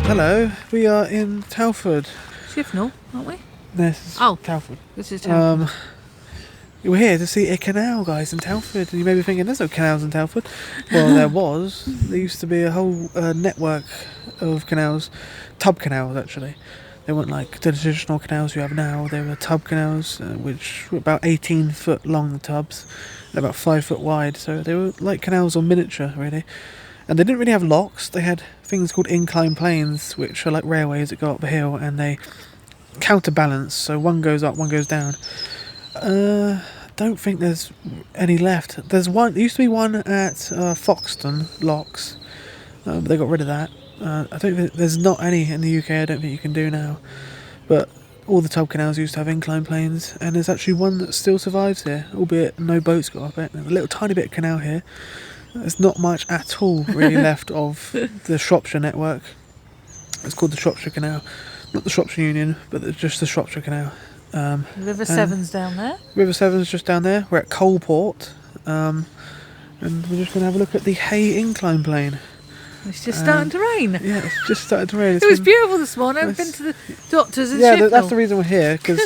Hello, we are in Telford. Shifnal, aren't we? This is Telford. This is Telford. We're here to see a canal, guys, in Telford. And you may be thinking, there's no canals in Telford. Well, there was. There used to be a whole network of canals. Tub canals, actually. They weren't like the traditional canals we have now. They were tub canals, which were about 18 foot long, the tubs. And about 5 foot wide. So they were like canals on miniature, really. And they didn't really have locks. They had things called incline planes, which are like railways that go up the hill, and they counterbalance. So one goes up, one goes down. Don't think there's any left. There's one. There used to be one at Foxton Locks, but they got rid of that. I don't. There's not any in the UK. I don't think you can do now. But all the tub canals used to have incline planes, and there's actually one that still survives here, albeit no boats got up it. There's a little tiny bit of canal here. There's not much at all really left of the Shropshire network. It's called the Shropshire Canal, not the Shropshire Union, but just the Shropshire Canal. River Severn's down there. River Severn's just down there. We're at Coalport, and we're just going to have a look at the Hay incline plane. It's just starting to rain. Yeah, it's just started to rain. It was beautiful this morning. I've been to the doctors in Sheffield. Yeah, that's the reason we're here, because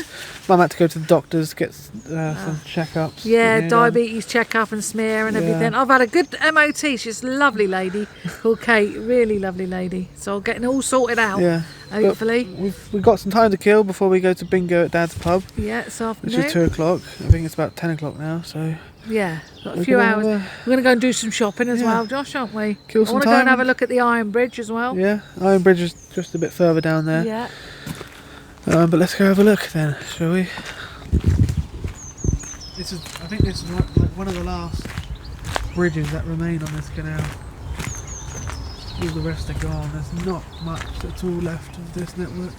Mum had to go to the doctors to get some checkups. Yeah, diabetes checkup and smear and everything. I've had a good MOT. She's a lovely lady called Kate, really lovely lady. So I'm getting all sorted out. Yeah, hopefully. We've got some time to kill before we go to bingo at Dad's pub. Yeah, this afternoon. Which is 2 o'clock. I think it's about 10 o'clock now. So yeah, got a few hours. We're going to go and do some shopping as well, Josh, aren't we? Kill some time. I want to go and have a look at the Iron Bridge as well. Yeah, Iron Bridge is just a bit further down there. Yeah. But let's go have a look then, shall we? I think this is like one of the last bridges that remain on this canal. All the rest are gone. There's not much at all left of this network.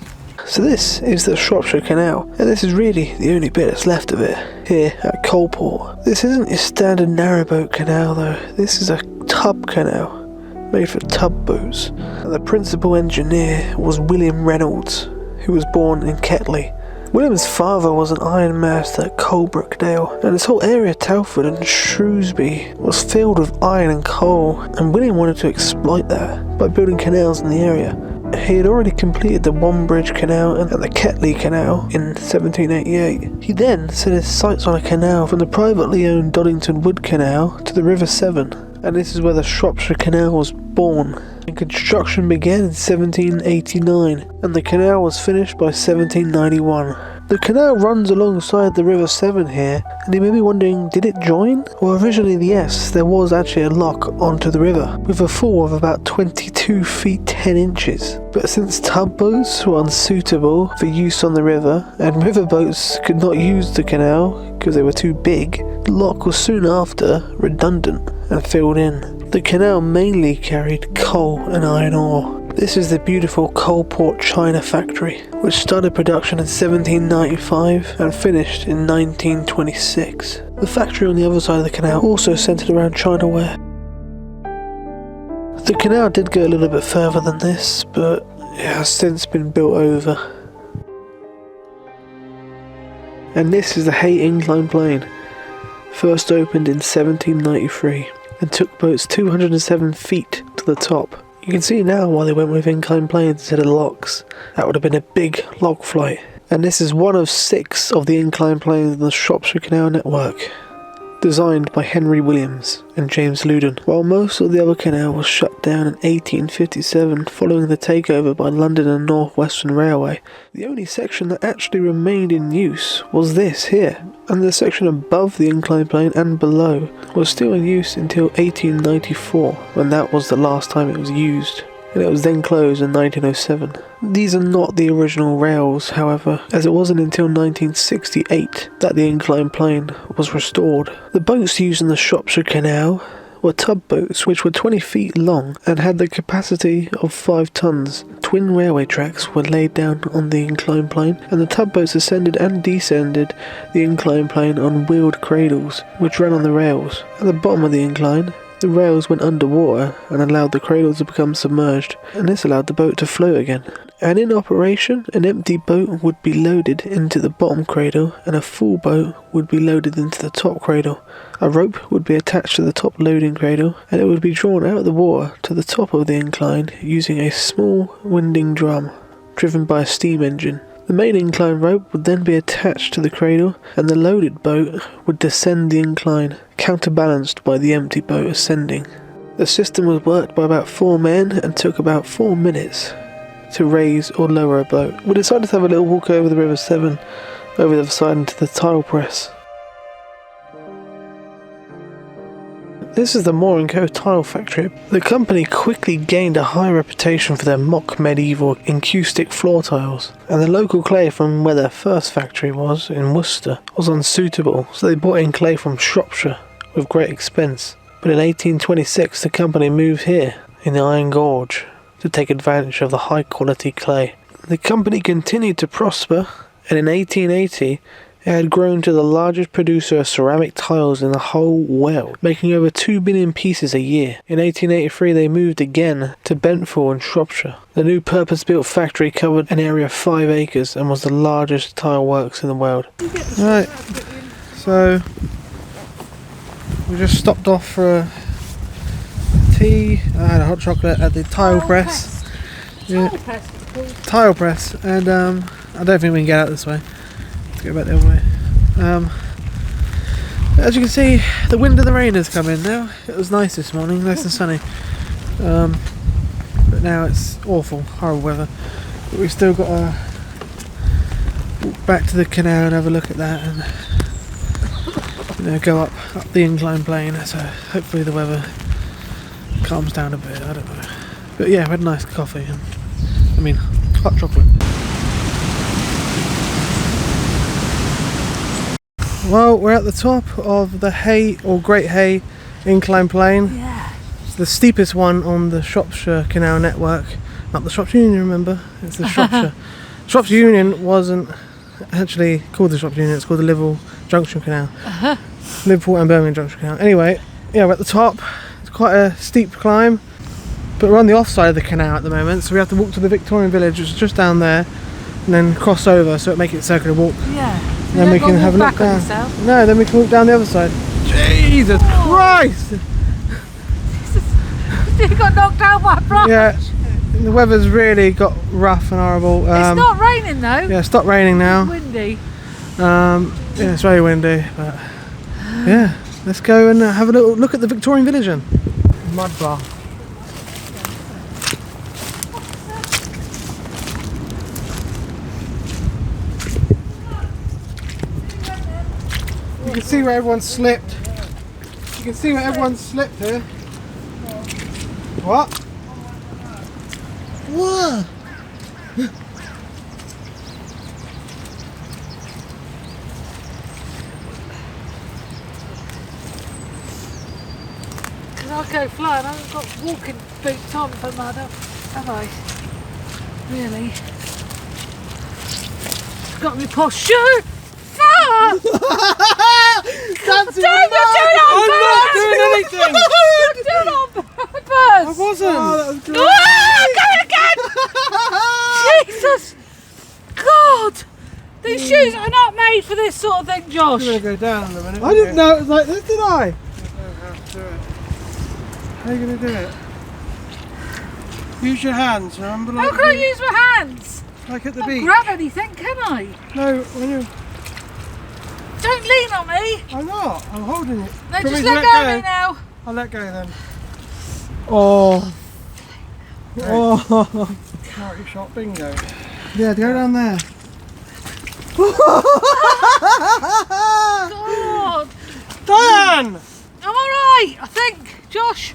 So this is the Shropshire Canal, and this is really the only bit that's left of it here at Coalport. This isn't your standard narrowboat canal though. This is a tub canal made for tub boats. And the principal engineer was William Reynolds, who was born in Ketley. William's father was an ironmaster at Coalbrookdale, and this whole area, Telford and Shrewsbury, was filled with iron and coal, and William wanted to exploit that by building canals in the area. He had already completed the One Bridge Canal and the Ketley Canal in 1788. He then set his sights on a canal from the privately owned Doddington Wood Canal to the River Severn, and this is where the Shropshire Canal was born. And construction began in 1789, and the canal was finished by 1791. The canal runs alongside the River Severn here, and you may be wondering, did it join? Well, originally yes, there was actually a lock onto the river, with a fall of about 22 feet 10 inches. But since tugboats were unsuitable for use on the river, and riverboats could not use the canal because they were too big, the lock was soon after redundant and filled in. The canal mainly carried coal and iron ore. This is the beautiful Coalport China factory, which started production in 1795 and finished in 1926. The factory on the other side of the canal also centred around China ware. The canal did go a little bit further than this, but it has since been built over. And this is the Hay incline plane, first opened in 1793. And took boats 207 feet to the top. You can see now why they went with incline planes instead of locks. That would have been a big log flight. And this is one of 6 of the incline planes in the Shropshire Canal network, designed by Henry Williams and James Loudon, while most of the other canal was shut down in 1857 following the takeover by London and North Western Railway. The only section that actually remained in use was this here, and the section above the incline plane and below was still in use until 1894, when that was the last time it was used, and it was then closed in 1907. These are not the original rails, however, as it wasn't until 1968 that the incline plane was restored. The boats used in the Shropshire Canal were tugboats which were 20 feet long and had the capacity of 5 tons. Twin railway tracks were laid down on the incline plane, and the tugboats ascended and descended the incline plane on wheeled cradles, which ran on the rails. At the bottom of the incline, the rails went underwater and allowed the cradles to become submerged, and this allowed the boat to float again. and in operation, an empty boat would be loaded into the bottom cradle and a full boat would be loaded into the top cradle. A rope would be attached to the top loading cradle and it would be drawn out of the water to the top of the incline using a small winding drum driven by a steam engine. The main incline rope would then be attached to the cradle and the loaded boat would descend the incline, counterbalanced by the empty boat ascending. The system was worked by about 4 men and took about 4 minutes to raise or lower a boat. We decided to have a little walk over the River Severn, over the other side into the tile press. This is the Moor & Co tile factory. The company quickly gained a high reputation for their mock medieval encaustic floor tiles, and the local clay from where their first factory was, in Worcester, was unsuitable, so they brought in clay from Shropshire with great expense. But in 1826 the company moved here, in the Iron Gorge, to take advantage of the high quality clay. The company continued to prosper, and in 1880 it had grown to the largest producer of ceramic tiles in the whole world, making over 2 billion pieces a year. In 1883 they moved again to Benford in Shropshire. The new purpose-built factory covered an area of 5 acres and was the largest tile works in the world. Right, so we just stopped off for a tea. I had a hot chocolate at the tile press. Yeah. Tile press, and I don't think we can get out this way. Let's go back the other way. As you can see, the wind and the rain has come in now. It was nice this morning, nice and sunny. But now it's awful, horrible weather. But we've still got to walk back to the canal and have a look at that, and go up the incline plane. So hopefully the weather calms down a bit, I don't know. But yeah, we had a nice coffee and hot chocolate. Well, we're at the top of the Hay or Great Hay incline plane. Yeah. It's the steepest one on the Shropshire Canal network. Not the Shropshire Union, remember? It's the Shropshire. Shropshire Union wasn't actually called the Shropshire Union, it's called the Liverpool Junction Canal. Liverpool and Birmingham Junction Canal. Anyway, yeah, we're at the top. It's quite a steep climb, but we're on the off side of the canal at the moment, so we have to walk to the Victorian village, which is just down there, and then cross over, so it makes it a circular walk. Yeah. And then we can have a look down. No, then we can walk down the other side. Jesus Christ! You got knocked down by a branch. Yeah, the weather's really got rough and horrible. It's not raining though. Yeah, it's stopped raining now. It's windy. Yeah, it's very windy, but yeah, let's go and have a little look at the Victorian village then. Mud bath. You can see where everyone's slipped. You can see where everyone's slipped here. What? What? I'll go flying. I haven't got walking boots on for mud, have I? Really? Got me posh shoe. Fuck! That's You're doing it on purpose! I'm not doing anything! You're doing it on purpose! I wasn't! Oh, that was great! Oh, go Jesus! God! These shoes are not made for this sort of thing, Josh. I'm going to go down in a minute. I didn't know it was like this, did I? I don't know how to do it. How are you going to do it? Use your hands, remember? How can I use my hands? Like at the I beach. can't grab anything, can I? No, when you... Don't lean on me. I'm not. I'm holding it. No, just let go of me now. I'll let go then. Oh. Oh. Charity shot bingo. Yeah, go down there. God. Diane! I'm alright, I think. Josh.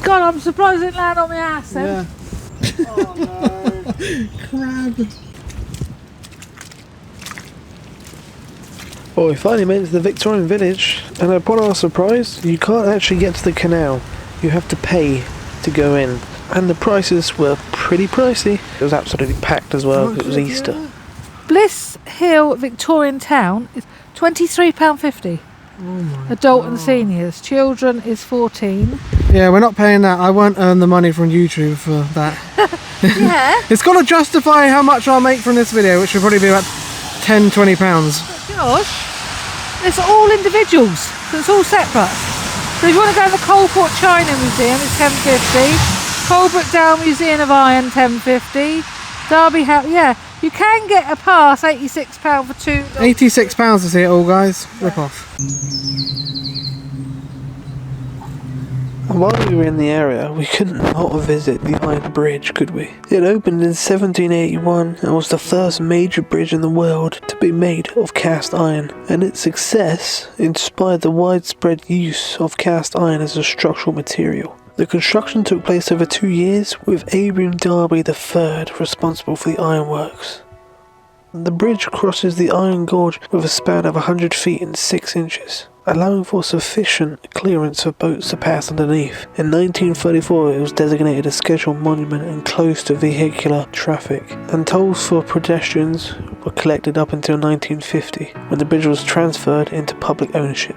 God, I'm surprised it didn't land on my ass then. Yeah. Oh no. Crab. Well, we finally made it to the Victorian village, and upon our surprise, you can't actually get to the canal. You have to pay to go in. And the prices were pretty pricey. It was absolutely packed as well. It was Easter. Blists Hill Victorian town is £23.50. Adult and seniors. Children is 14. Yeah, we're not paying that. I won't earn the money from YouTube for that. Yeah. It's got to justify how much I'll make from this video, which will probably be about £10-20. Gosh, it's all individuals, so it's all separate. So if you want to go to the Coalport China Museum, it's £10.50. Coalbrook Dale Museum of Iron, £10.50. Derby House, yeah, you can get a pass, £86 for 2. £86 to see it all, guys. Rip off. While we were in the area, we couldn't not visit the Iron Bridge, could we? It opened in 1781 and was the first major bridge in the world to be made of cast iron, and its success inspired the widespread use of cast iron as a structural material. The construction took place over 2 years, with Abraham Darby III responsible for the ironworks. The bridge crosses the Iron Gorge with a span of 100 feet and 6 inches, allowing for sufficient clearance for boats to pass underneath. In 1934 it was designated a scheduled monument and closed to vehicular traffic, and tolls for pedestrians were collected up until 1950, when the bridge was transferred into public ownership.